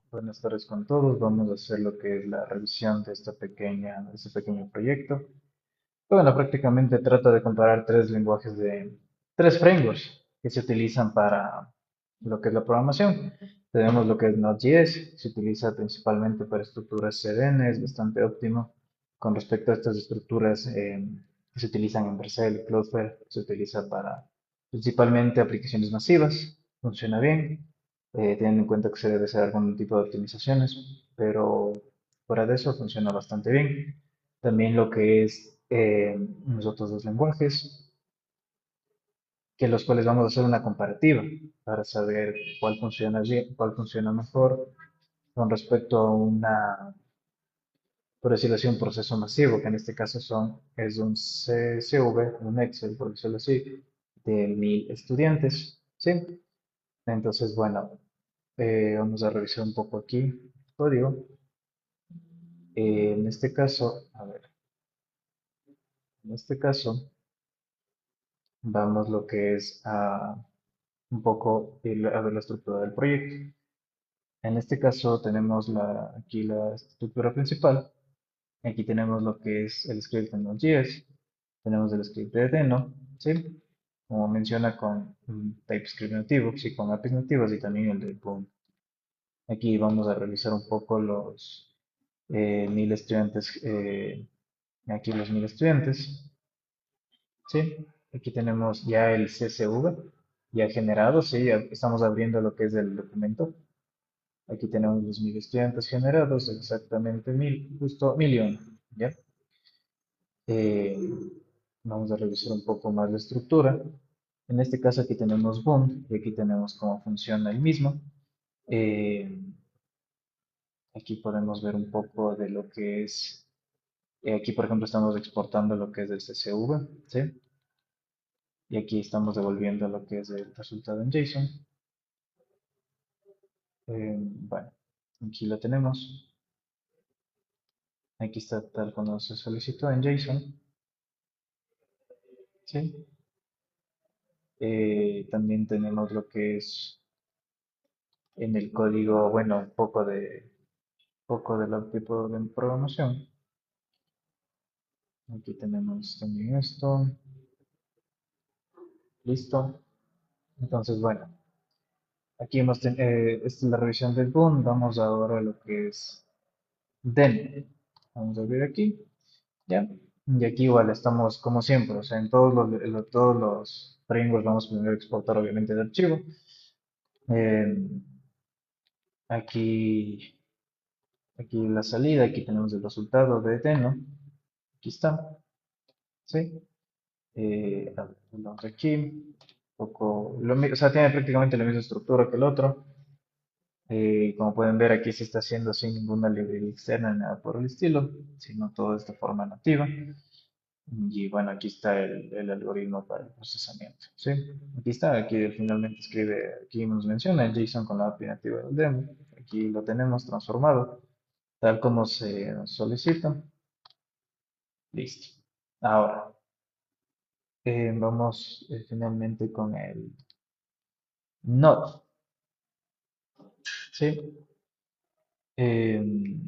Buenas tardes con todos. Vamos a hacer lo que es la revisión de este pequeño proyecto. Bueno, prácticamente trata de comparar tres frameworks que se utilizan para lo que es la programación. Tenemos lo que es Node.js, se utiliza principalmente para estructuras CDN, es bastante óptimo. Con respecto a estas estructuras que se utilizan en Vercel y Cloudflare, se utiliza para principalmente aplicaciones masivas, funciona bien, teniendo en cuenta que se debe hacer algún tipo de optimizaciones, pero fuera de eso funciona bastante bien. También lo que es los otros dos lenguajes, que los cuales vamos a hacer una comparativa para saber cuál funciona bien, cuál funciona mejor con respecto a por decirlo así, un proceso masivo, que en este caso es un CSV, un Excel, por decirlo así, de 1000 estudiantes, ¿sí? Entonces, bueno, vamos a revisar un poco aquí el código. En este caso, a ver, en este caso, vamos lo que es a un poco a ver la estructura del proyecto. En este caso tenemos aquí la estructura principal. Aquí tenemos lo que es el script en Node.js. Tenemos el script de Deno, ¿sí? Como menciona con TypeScript nativo, sí, con APIs nativas y también el de Boom. Aquí vamos a revisar un poco los 1000 estudiantes, aquí los 1000 estudiantes, ¿sí? Aquí tenemos ya el CSV ya generado, sí, ya estamos abriendo lo que es el documento. Aquí tenemos los 1000 estudiantes generados, exactamente 1000, justo 1001, ¿ya? Eh, Vamos a revisar un poco más la estructura. En este caso aquí tenemos Bound y aquí tenemos cómo funciona el mismo. Eh, Aquí podemos ver un poco de lo que es, aquí por ejemplo estamos exportando lo que es el CSV, ¿sí? Y aquí estamos devolviendo lo que es el resultado en JSON. Bueno, aquí lo tenemos. Aquí está tal como se solicitó en JSON, ¿sí? También tenemos lo que es en el código, bueno, poco de lo tipo de programación. Aquí tenemos también esto, listo. Entonces, bueno, esta es la revisión del boom. Vamos ahora a lo que es demo. Vamos a abrir aquí, ¿ya? Y aquí igual estamos como siempre, o sea, todos los frameworks vamos primero a exportar obviamente el archivo. Eh, aquí, aquí la salida, aquí tenemos el resultado de demo. Aquí está, ¿sí? A ver, vamos aquí, o sea, tiene prácticamente la misma estructura que el otro. Como pueden ver, aquí se está haciendo sin ninguna librería externa ni nada por el estilo, sino todo de esta forma nativa. Y bueno, aquí está el algoritmo para el procesamiento, ¿sí? Aquí está, aquí finalmente escribe, aquí nos menciona el JSON con la API nativa del demo. Aquí lo tenemos transformado, tal como se nos solicita. Listo. Ahora, vamos finalmente con el Node, ¿sí? Em,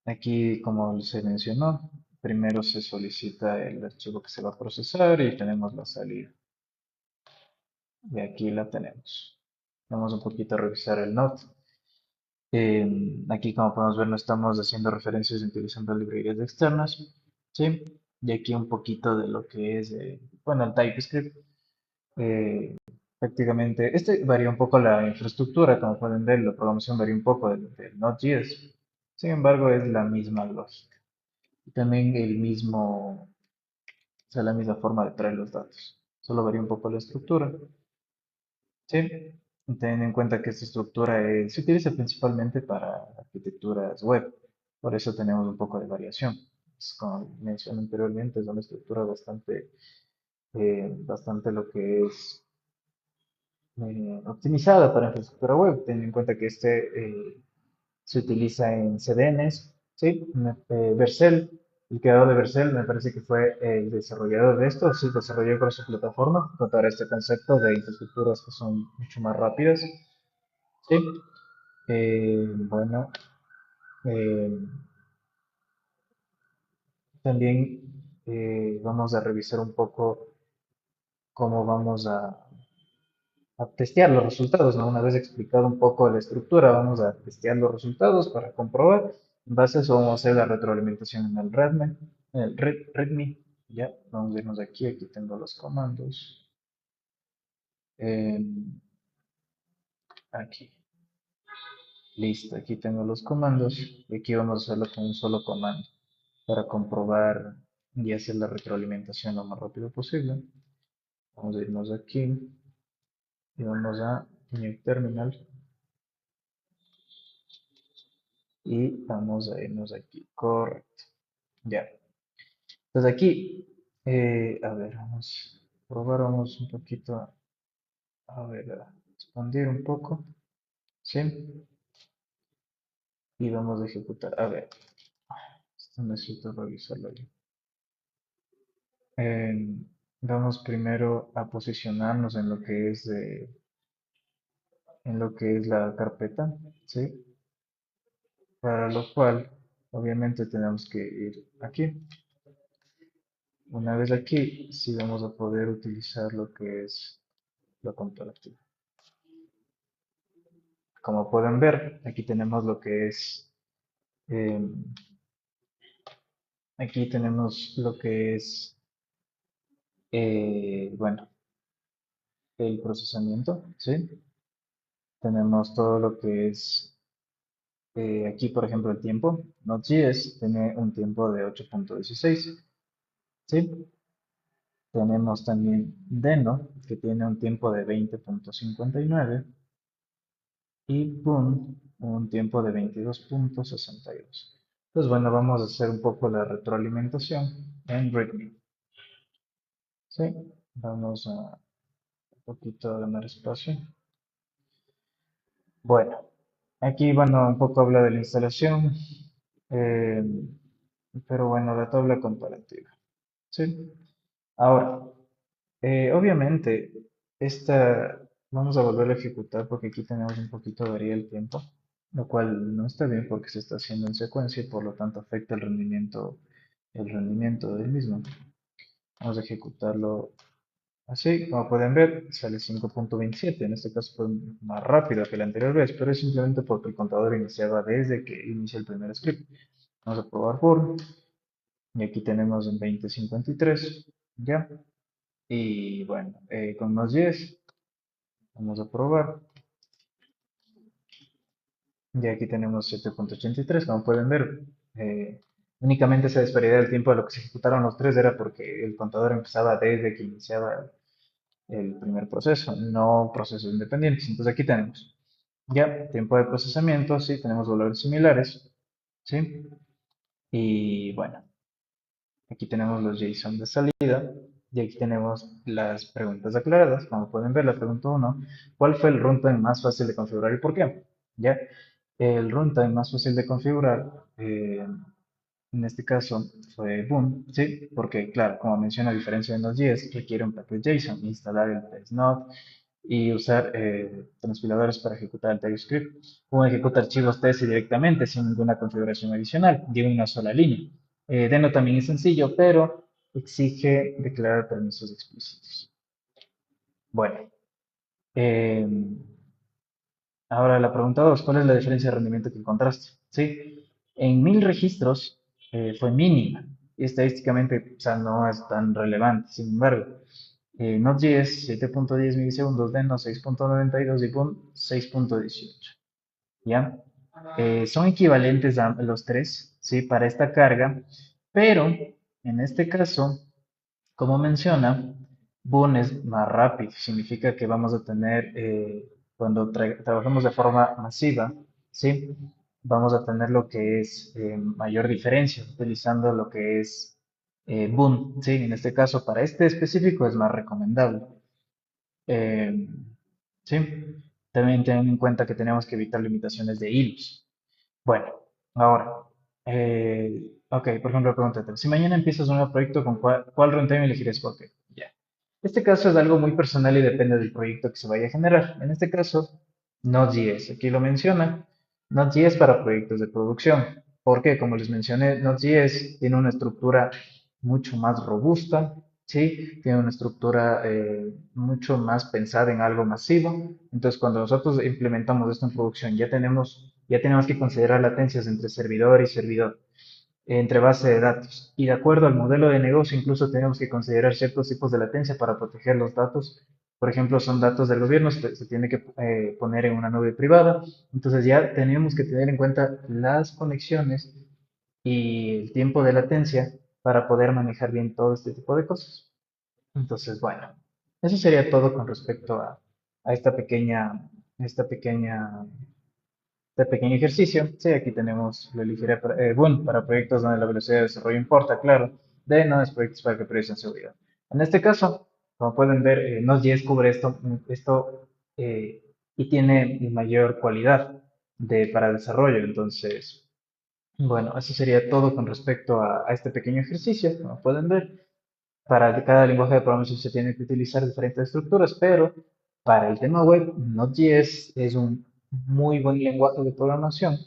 Aquí, como se mencionó, primero se solicita el archivo que se va a procesar y tenemos la salida. Y aquí la tenemos. Vamos un poquito a revisar el node. Aquí, como podemos ver, no estamos haciendo referencias utilizando librerías externas, ¿sí? Y aquí un poquito de lo que es, bueno, el TypeScript. Eh, Prácticamente, este varía un poco la infraestructura, como pueden ver, la programación varía un poco del Node.js. Sin embargo, es la misma lógica. Y también o sea, la misma forma de traer los datos. Solo varía un poco la estructura. Sí, teniendo en cuenta que esta estructura se utiliza principalmente para arquitecturas web. Por eso tenemos un poco de variación. Como mencioné anteriormente, es una estructura bastante lo que es optimizada para infraestructura web. Teniendo en cuenta que se utiliza en CDNs, ¿sí? Vercel, el creador de Vercel, me parece que fue el desarrollador de esto, sí, desarrolló con su plataforma, contra este concepto de infraestructuras que son mucho más rápidas, ¿sí? Bueno, eh, también vamos a revisar un poco cómo vamos a testear los resultados, ¿no? Una vez explicado un poco la estructura, vamos a testear los resultados para comprobar. En base a eso vamos a hacer la retroalimentación en el README, en el README. Ya, vamos a irnos aquí, aquí tengo los comandos. Aquí, listo, aquí tengo los comandos y aquí vamos a hacerlo con un solo comando para comprobar y hacer la retroalimentación lo más rápido posible. Vamos a irnos aquí y vamos a New Terminal y vamos a irnos aquí. Correcto. Ya. Entonces aquí, a ver, vamos a probar, vamos un poquito, a ver, a expandir un poco, ¿sí? Y vamos a ejecutar. A ver, esto necesito revisarlo yo. Vamos primero a posicionarnos en lo que es, en lo que es la carpeta, ¿sí? Para lo cual, obviamente tenemos que ir aquí. Una vez aquí, sí vamos a poder utilizar lo que es lo comparativo. Como pueden ver, aquí tenemos lo que es, aquí tenemos lo que es, bueno, el procesamiento, ¿sí? Tenemos todo lo que es, aquí por ejemplo el tiempo. Node.js tiene un tiempo de 8.16, ¿sí? Tenemos también Deno, que tiene un tiempo de 20.59 y Boon un tiempo de 22.62. Pues bueno, vamos a hacer un poco la retroalimentación en README. Sí, vamos a un poquito ganar espacio. Bueno, aquí bueno, un poco habla de la instalación, eh, pero bueno, la tabla comparativa. Sí, ahora, obviamente, esta vamos a volver a ejecutar porque aquí tenemos un poquito de varía el tiempo, lo cual no está bien porque se está haciendo en secuencia y por lo tanto afecta el rendimiento del mismo. Vamos a ejecutarlo así, como pueden ver, sale 5.27. En este caso fue más rápido que la anterior vez, pero es simplemente porque el contador iniciaba desde que inicia el primer script. Vamos a probar por, y aquí tenemos en 20.53, ya. Y bueno, con más 10. Vamos a probar. Y aquí tenemos 7.83. Como pueden ver, eh, únicamente esa disparidad del tiempo de lo que se ejecutaron los tres era porque el contador empezaba desde que iniciaba el primer proceso, no procesos independientes. Entonces aquí tenemos ya tiempo de procesamiento, sí, tenemos valores similares, sí. Y bueno, aquí tenemos los JSON de salida y aquí tenemos las preguntas aclaradas. Como pueden ver, la pregunta uno: ¿cuál fue el runtime más fácil de configurar y por qué? Ya, el runtime más fácil de configurar, en este caso, fue Boon, ¿sí? Porque, claro, como menciona, a diferencia de Node.js, requiere un paquete JSON, instalar el testnode y usar transpiladores para ejecutar el TypeScript. Boon ejecuta archivos TS directamente, sin ninguna configuración adicional, de una sola línea. Deno también es sencillo, pero exige declarar permisos explícitos. Bueno, eh, ahora la pregunta 2: ¿cuál es la diferencia de rendimiento que encontraste? Sí, en 1000 registros fue mínima y estadísticamente, o sea, no es tan relevante. Sin embargo, Node.js 7.10 milisegundos, Deno 6.92 y Boon 6.18. ¿Ya? Son equivalentes a los tres, ¿sí? Para esta carga, pero en este caso, como menciona, Boon es más rápido. Significa que vamos a tener, cuando trabajemos de forma masiva, ¿sí? Vamos a tener lo que es mayor diferencia utilizando lo que es Boon, ¿sí? En este caso, para este específico es más recomendable. Eh, ¿Sí? También ten en cuenta que tenemos que evitar limitaciones de hilos. Bueno, ahora, ok, por ejemplo, pregúntate, si mañana empiezas un nuevo proyecto, ¿con cuál runtime elegirías? ¿Por qué? Ya. Este caso es algo muy personal y depende del proyecto que se vaya a generar. En este caso, Node.js, aquí lo menciona. Node.js para proyectos de producción. Porque, como les mencioné, Node.js tiene una estructura mucho más robusta, ¿sí? Tiene una estructura mucho más pensada en algo masivo. Entonces, cuando nosotros implementamos esto en producción, ya tenemos que considerar latencias entre servidor y servidor, entre base de datos. Y de acuerdo al modelo de negocio, incluso tenemos que considerar ciertos tipos de latencia para proteger los datos. Por ejemplo, son datos del gobierno, se tiene que poner en una nube privada. Entonces ya tenemos que tener en cuenta las conexiones y el tiempo de latencia para poder manejar bien todo este tipo de cosas. Entonces, bueno, eso sería todo con respecto a esta pequeña este pequeño ejercicio. Sí, aquí tenemos, lo elegiré bueno, para proyectos donde la velocidad de desarrollo importa, claro, de no es proyectos para que prioricen seguridad. En este caso, como pueden ver, Node.js cubre esto eh, y tiene mayor cualidad para desarrollo. Entonces, bueno, eso sería todo con respecto a este pequeño ejercicio. Como pueden ver, para cada lenguaje de programación se tiene que utilizar diferentes estructuras, pero para el tema web, Node.js es un muy buen lenguaje de programación,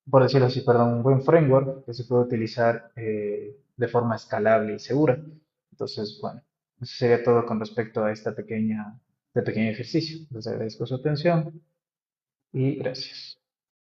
por decirlo así, perdón, un buen framework que se puede utilizar de forma escalable y segura. Entonces, bueno, eso sería todo con respecto a este pequeño ejercicio. Les agradezco su atención y gracias.